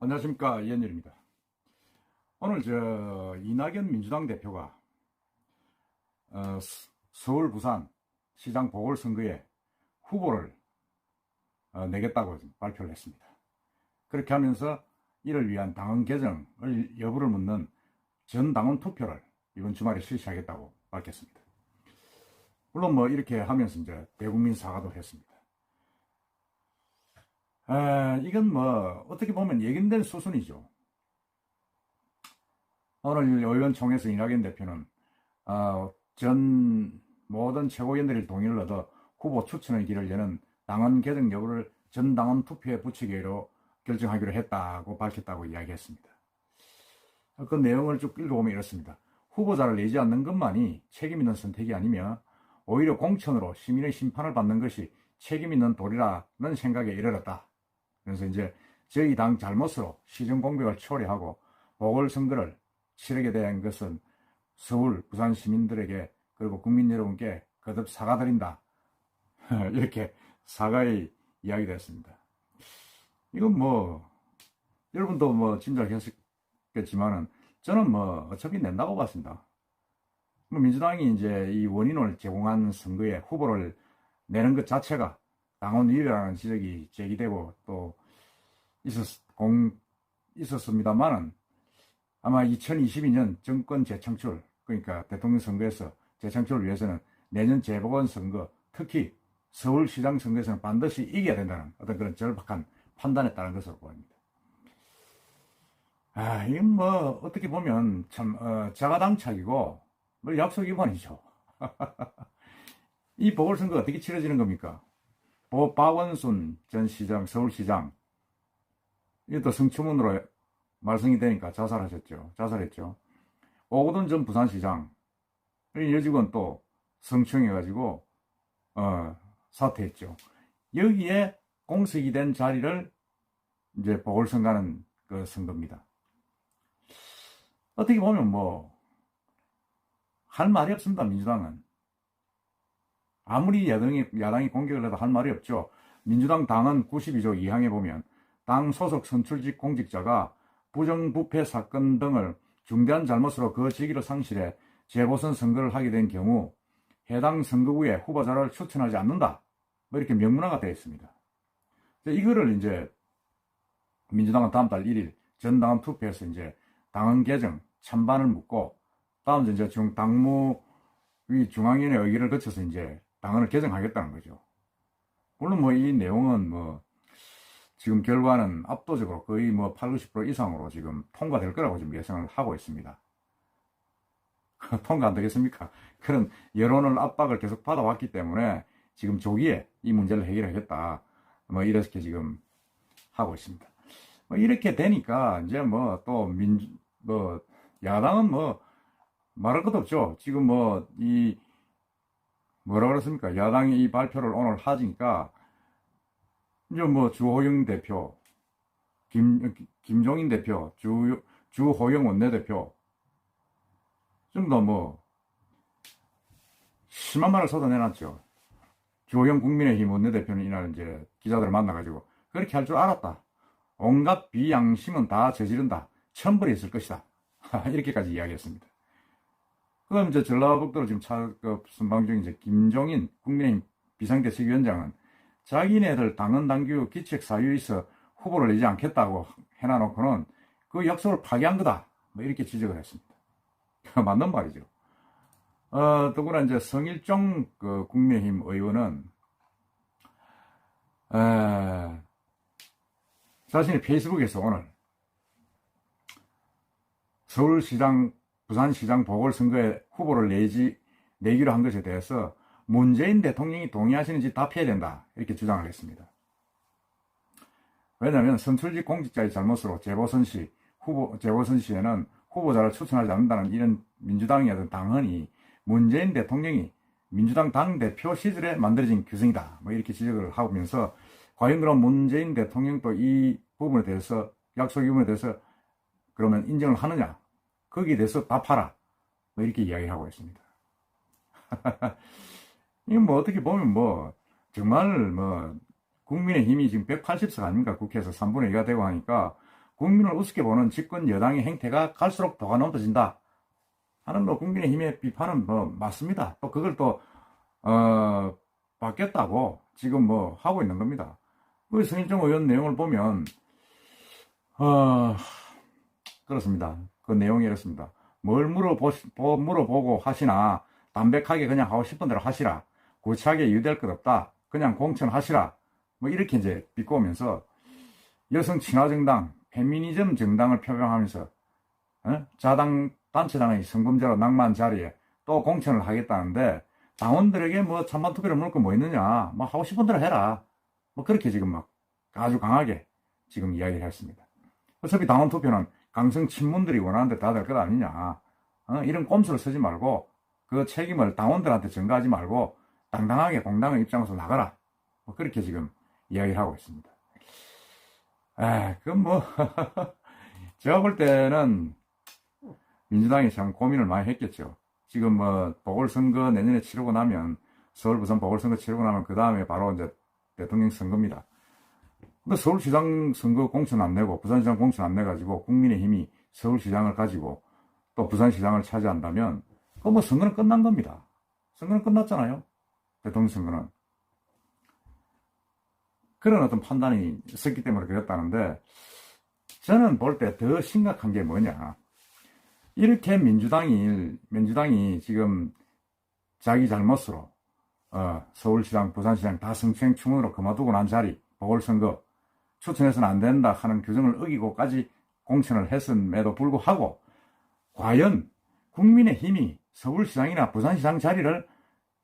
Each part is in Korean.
안녕하십니까, 이현열입니다. 오늘 이낙연 민주당 대표가 서울 부산 시장 보궐선거에 후보를 내겠다고 발표를 했습니다. 그렇게 하면서 이를 위한 당헌 개정을 여부를 묻는 전 당원 투표를 이번 주말에 실시하겠다고 밝혔습니다. 물론 이렇게 하면서 이제 대국민 사과도 했습니다. 이건 어떻게 보면 예견된 수순이죠. 오늘 의원총회에서 이낙연 대표는 전 모든 최고위원들의 동의를 얻어 후보 추천의 길을 여는 당헌 개정 여부를 전 당원 투표에 붙이기로 결정하기로 했다고 밝혔다고 이야기했습니다. 그 내용을 쭉 읽어보면 이렇습니다. 후보자를 내지 않는 것만이 책임 있는 선택이 아니며 오히려 공천으로 시민의 심판을 받는 것이 책임 있는 도리라는 생각에 이르렀다. 그래서 이제 저희 당 잘못으로 시정 공백을 초래하고 보궐선거를 치르게 된 것은 서울, 부산 시민들에게 그리고 국민 여러분께 거듭 사과드린다. 이렇게 사과의 이야기가 됐습니다. 이건 여러분도 짐작했겠지만은 저는 어차피 낸다고 봤습니다. 민주당이 이제 이 원인을 제공한 선거에 후보를 내는 것 자체가 당원 위배라는 지적이 제기되고 또 있었습니다만은 아마 2022년 정권 재창출, 그러니까 대통령 선거에서 재창출을 위해서는 내년 재보궐선거, 특히 서울시장 선거에서는 반드시 이겨야 된다는 어떤 그런 절박한 판단에 따른 것으로 보입니다. 이건 어떻게 보면 참 자가당착이고 약속 위반이죠. 이 보궐선거가 어떻게 치러지는 겁니까? 박원순 전 시장, 서울시장, 이것도 성추문으로 말썽이 되니까 자살했죠. 오거돈 전 부산시장, 여직원 또 성추행해가지고 사퇴했죠. 여기에 공석이 된 자리를 이제 보궐선거는 그 선거입니다. 어떻게 보면 할 말이 없습니다. 민주당은 아무리 야당이 공격을 해도 할 말이 없죠. 민주당 당헌 92조 2항에 보면 당 소속 선출직 공직자가 부정부패 사건 등을 중대한 잘못으로 그 직위를 상실해 재보선 선거를 하게 된 경우 해당 선거구에 후보자를 추천하지 않는다. 이렇게 명문화가 되어 있습니다. 이거를 이제 민주당은 다음 달 1일 전당원 투표에서 이제 당헌 개정 찬반을 묻고 다음 이제 당무위 중앙위원회 의결을 거쳐서 이제 당헌을 개정하겠다는 거죠. 물론 이 내용은 지금 결과는 압도적으로 거의 8, 90% 이상으로 지금 통과될 거라고 지금 예상을 하고 있습니다. 통과 안 되겠습니까? 그런 여론을 압박을 계속 받아왔기 때문에 지금 조기에 이 문제를 해결하겠다. 이렇게 지금 하고 있습니다. 이렇게 되니까 이제 야당은 말할 것도 없죠. 지금 뭐라 그랬습니까? 야당이 이 발표를 오늘 하니까 이제 주호영 대표, 김종인 대표, 주호영 원내대표 좀 더 심한 말을 쏟아내놨죠. 주호영 국민의힘 원내대표는 이날 이제 기자들을 만나가지고 그렇게 할 줄 알았다. 온갖 비양심은 다 저지른다. 천벌이 있을 것이다. 이렇게까지 이야기했습니다. 그다음 이제 전라북도로 지금 순방 중인 이제 김종인 국민의힘 비상대책위원장은 자기네들 당헌 당규 기책 사유에 있어 후보를 내지 않겠다고 해놔놓고는 그 약속을 파기한 거다. 이렇게 지적을 했습니다. 맞는 말이죠. 더구나 이제 성일종 국민의힘 의원은 자신의 페이스북에서 오늘 서울시장, 부산시장 보궐선거에 후보를 내기로 한 것에 대해서 문재인 대통령이 동의하시는지 답해야 된다. 이렇게 주장을 했습니다. 왜냐하면 선출직 공직자의 잘못으로 재보선 시에는 후보자를 추천하지 않는다는 이런 민주당의 어떤 당헌이 문재인 대통령이 민주당 당대표 시절에 만들어진 규정이다. 이렇게 지적을 하면서 과연 그럼 문재인 대통령도 이 부분에 대해서 약속 부분에 대해서 그러면 인정을 하느냐? 거기에 대해서 답하라. 이렇게 이야기하고 있습니다. 이건 어떻게 보면 정말 국민의힘이 지금 180석 아닙니까? 국회에서 3분의 2가 되고 하니까 국민을 우습게 보는 집권 여당의 행태가 갈수록 더가 넘어진다 하는 뭐 국민의힘의 비판은 뭐 맞습니다. 또 그걸 또 바뀌었다고 지금 뭐 하고 있는 겁니다. 그 성일종 의원 내용을 보면 그렇습니다. 그 내용이 이렇습니다. 뭘 물어보고 하시나 담백하게 그냥 하고 싶은 대로 하시라. 구차하게 유대할 것 없다. 그냥 공천하시라. 뭐 이렇게 이제 비꼬면서 여성 친화 정당, 페미니즘 정당을 표방하면서 자당 단체장의 성범죄로 낙마한 자리에 또 공천을 하겠다는데 당원들에게 뭐 찬반 투표를 물을 거 뭐 있느냐. 뭐 하고 싶은 대로 해라. 뭐 그렇게 지금 막 아주 강하게 지금 이야기를 했습니다. 어차피 당원 투표는 강성 친문들이 원하는데 다 될 것 아니냐. 이런 꼼수를 쓰지 말고 그 책임을 당원들한테 전가하지 말고 당당하게 공당의 입장에서 나가라. 뭐 그렇게 지금 이야기를 하고 있습니다. 그건 뭐 제가 볼 때는 민주당이 참 고민을 많이 했겠죠. 지금 뭐 보궐선거 내년에 치르고 나면 서울 부산 보궐선거 치르고 나면 그 다음에 바로 이제 대통령 선거입니다. 근데 서울시장 선거 공천 안 내고 부산시장 공천 안 내가지고 국민의힘이 서울시장을 가지고 또 부산시장을 차지한다면 그 뭐 선거는 끝난 겁니다. 선거는 끝났잖아요. 대통령 선거는. 그런 어떤 판단이 있었기 때문에 그랬다는데 저는 볼 때 더 심각한 게 뭐냐. 이렇게 민주당이 지금 자기 잘못으로 서울시장, 부산시장 다 성추행충으로 그만두고 난 자리, 보궐선거 추천해서는 안 된다 하는 규정을 어기고까지 공천을 했음에도 불구하고 과연 국민의힘이 서울시장이나 부산시장 자리를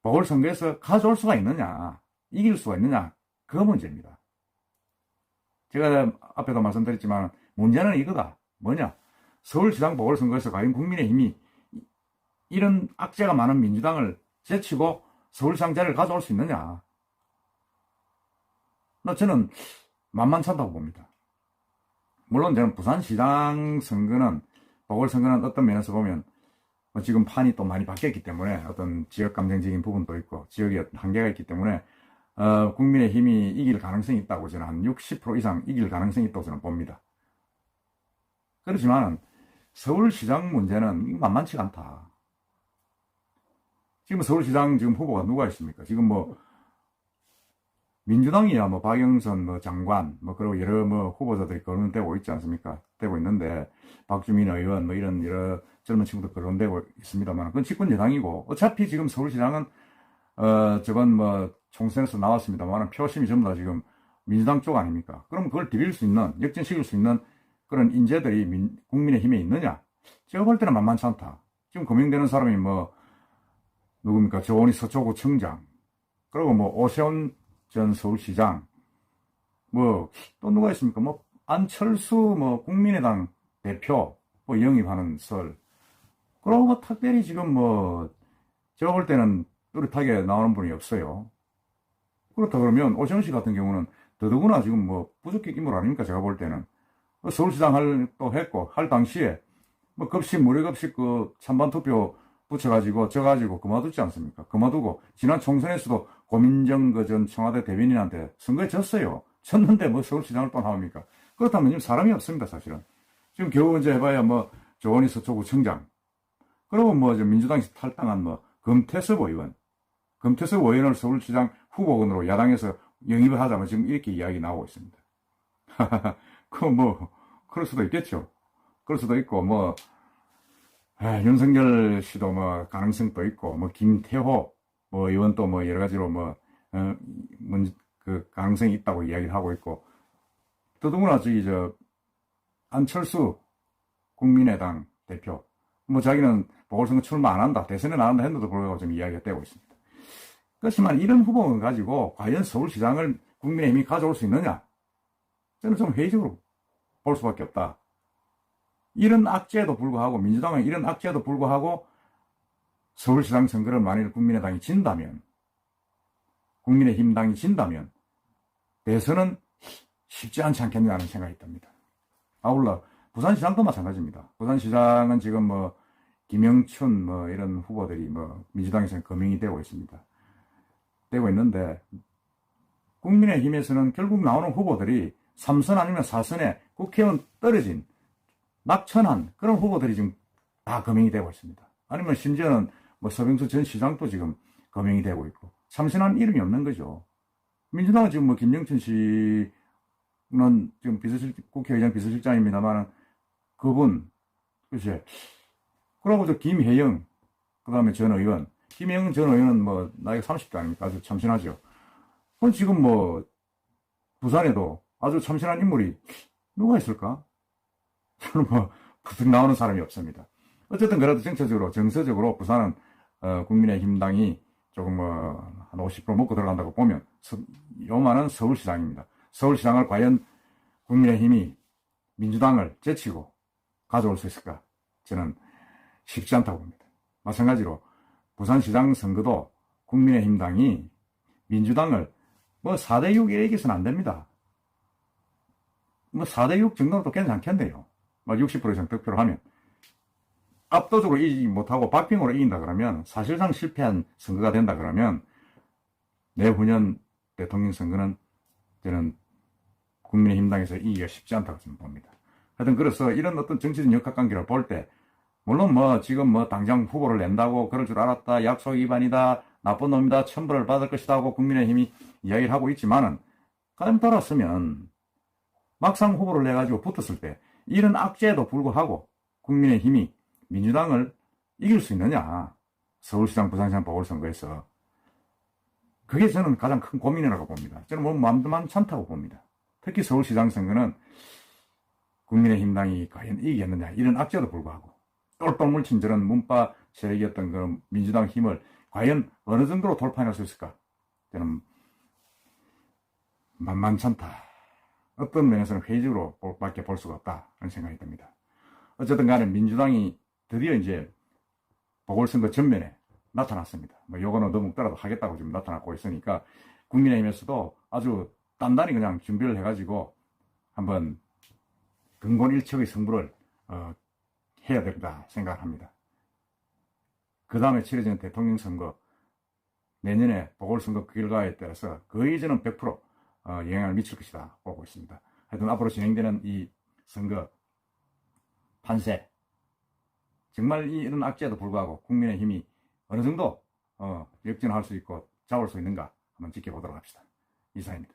보궐선거에서 가져올 수가 있느냐, 이길 수가 있느냐, 그 문제입니다. 제가 앞에도 말씀드렸지만 문제는 이거다. 뭐냐? 서울시장 보궐선거에서 과연 국민의힘이 이런 악재가 많은 민주당을 제치고 서울시장 자리를 가져올 수 있느냐? 저는 만만찮다고 봅니다. 물론 저는 부산시장 선거는 보궐선거는 어떤 면에서 보면 지금 판이 또 많이 바뀌었기 때문에 어떤 지역 감정적인 부분도 있고 지역의 한계가 있기 때문에 국민의힘이 이길 가능성이 있다고 저는 한 60% 이상 이길 가능성이 있다고 저는 봅니다. 그렇지만 서울시장 문제는 만만치가 않다. 지금 서울시장 지금 후보가 누가 있습니까? 지금 뭐 민주당이야 뭐 박영선 뭐 장관 뭐 그리고 여러 뭐 후보자들이 거론되고 있지 않습니까? 되고 있는데 박주민 의원 뭐 이런 여러 젊은 친구들 거론되고 있습니다만 그건 집권 여당이고 어차피 지금 서울시장은 저건 뭐 총선에서 나왔습니다만 표심이 전부 다 지금 민주당 쪽 아닙니까? 그럼 그걸 디빌 수 있는 역전시킬 수 있는 그런 인재들이 국민의힘에 있느냐? 제가 볼 때는 만만치 않다. 지금 거명되는 사람이 뭐 누굽니까? 조원희 서초구청장 그리고 뭐 오세훈 전 서울시장 뭐 또 누가 있습니까? 뭐 안철수 뭐 국민의당 대표 뭐 영입하는 설 그리고 뭐 특별히 지금 뭐 제가 볼 때는 뚜렷하게 나오는 분이 없어요. 그렇다 그러면 오세훈 씨 같은 경우는 더더구나 지금 뭐 부적격 인물 아닙니까? 제가 볼 때는 서울시장 또 했고 할 당시에 뭐 급식 무료급식 그 찬반 투표 붙여가지고 져가지고 그만두지 않습니까? 그만두고 지난 총선에서도 고민정 그 전 청와대 대변인한테 선거에 졌어요. 졌는데 뭐 서울시장을 또 나옵니까? 그렇다면 지금 사람이 없습니다, 사실은. 지금 겨우 이제 해봐야 뭐 조원희 서초구청장 그리고 뭐 민주당에서 탈당한 뭐 금태섭 의원을 서울시장 후보군으로 야당에서 영입을 하자면 지금 이렇게 이야기 나오고 있습니다. 그 뭐 그럴 수도 있겠죠. 그럴 수도 있고 뭐 윤석열 씨도 뭐 가능성도 있고 뭐 김태호 뭐 의원도 뭐 여러 가지로 뭐 그 가능성이 있다고 이야기를 하고 있고 더더구나 안철수 국민의당 대표 뭐 자기는 보궐선거 출마 안 한다 대선에 나간다 했는데도 불구하고 좀 이야기가 되고 있습니다. 그렇지만 이런 후보를 가지고 과연 서울시장을 국민의힘이 가져올 수 있느냐? 저는 좀 회의적으로 볼 수밖에 없다. 이런 악재에도 불구하고 민주당은 이런 악재에도 불구하고 서울시장 선거를 만일 국민의당이 진다면 국민의힘당이 진다면 대선은 쉽지 않지 않겠냐 하는 생각이 듭니다. 아울러 부산시장도 마찬가지입니다. 부산시장은 지금 뭐 김영춘 뭐 이런 후보들이 뭐 민주당에서는 거명이 되고 있습니다. 되고 있는데 국민의힘에서는 결국 나오는 후보들이 3선 아니면 4선에 국회의원 떨어진 낙천한 그런 후보들이 지금 다 거명이 되고 있습니다. 아니면 심지어는 뭐 서병수 전 시장도 지금 거명이 되고 있고 참신한 이름이 없는 거죠. 민주당은 지금 뭐 김영춘 씨는 지금 국회의장 비서실장입니다만 그분 글쎄 그러고 저 김혜영 그 다음에 전 의원 김혜영 전 의원은 뭐 나이가 30대 아닙니까? 아주 참신하죠. 그럼 지금 뭐 부산에도 아주 참신한 인물이 누가 있을까? 저는 뭐 부득 나오는 사람이 없습니다. 어쨌든 그래도 정서적으로 부산은 국민의힘당이 조금 한 50% 먹고 들어간다고 보면 요만한 서울시장입니다. 서울시장을 과연 국민의힘이 민주당을 제치고 가져올 수 있을까? 저는 쉽지 않다고 봅니다. 마찬가지로 부산시장 선거도 국민의힘당이 민주당을 뭐 4대6에 이겨서는 안 됩니다. 뭐 4대6 정도도 괜찮겠네요. 60% 이상 득표를 하면 압도적으로 이기지 못하고 박빙으로 이긴다 그러면 사실상 실패한 선거가 된다 그러면 내후년 대통령 선거는 저는 국민의힘당에서 이기기가 쉽지 않다고 저는 봅니다. 하여튼 그래서 이런 어떤 정치적 역학관계를 볼 때 물론 뭐 지금 뭐 당장 후보를 낸다고 그럴 줄 알았다 약속 위반이다 나쁜 놈이다 천벌을 받을 것이다 하고 국민의힘이 이야기를 하고 있지만은 가끔 돌았으면 막상 후보를 내가지고 붙었을 때 이런 악재에도 불구하고 국민의힘이 민주당을 이길 수 있느냐 서울시장 부산시장 보궐선거에서 그게 저는 가장 큰 고민이라고 봅니다. 저는 뭐 마음도 많잖다고 봅니다. 특히 서울시장 선거는 국민의힘당이 과연 이기겠느냐 이런 악재에도 불구하고 똘똘 뭉친 저런 문파 세력이었던 그런 민주당 힘을 과연 어느 정도로 돌파해낼 수 있을까 저는 만만찮다. 어떤 면에서는 회의적으로 밖에 볼 수가 없다 그런 생각이 듭니다. 어쨌든 간에 민주당이 드디어 이제 보궐선거 전면에 나타났습니다. 뭐 요거는 너무 떠라도 하겠다고 지금 나타나고 있으니까 국민의힘에서도 아주 단단히 그냥 준비를 해가지고 한번 근본일척의 승부를 해야 된다 생각합니다. 그 다음에 치러지는 대통령 선거 내년에 보궐선거 결과에 따라서 거의 저는 100% 영향을 미칠 것이다 보고 있습니다. 하여튼 앞으로 진행되는 이 선거 판세 정말 이런 악재에도 불구하고 국민의힘이 어느 정도 역전할 수 있고 잡을 수 있는가 한번 지켜보도록 합시다. 이상입니다.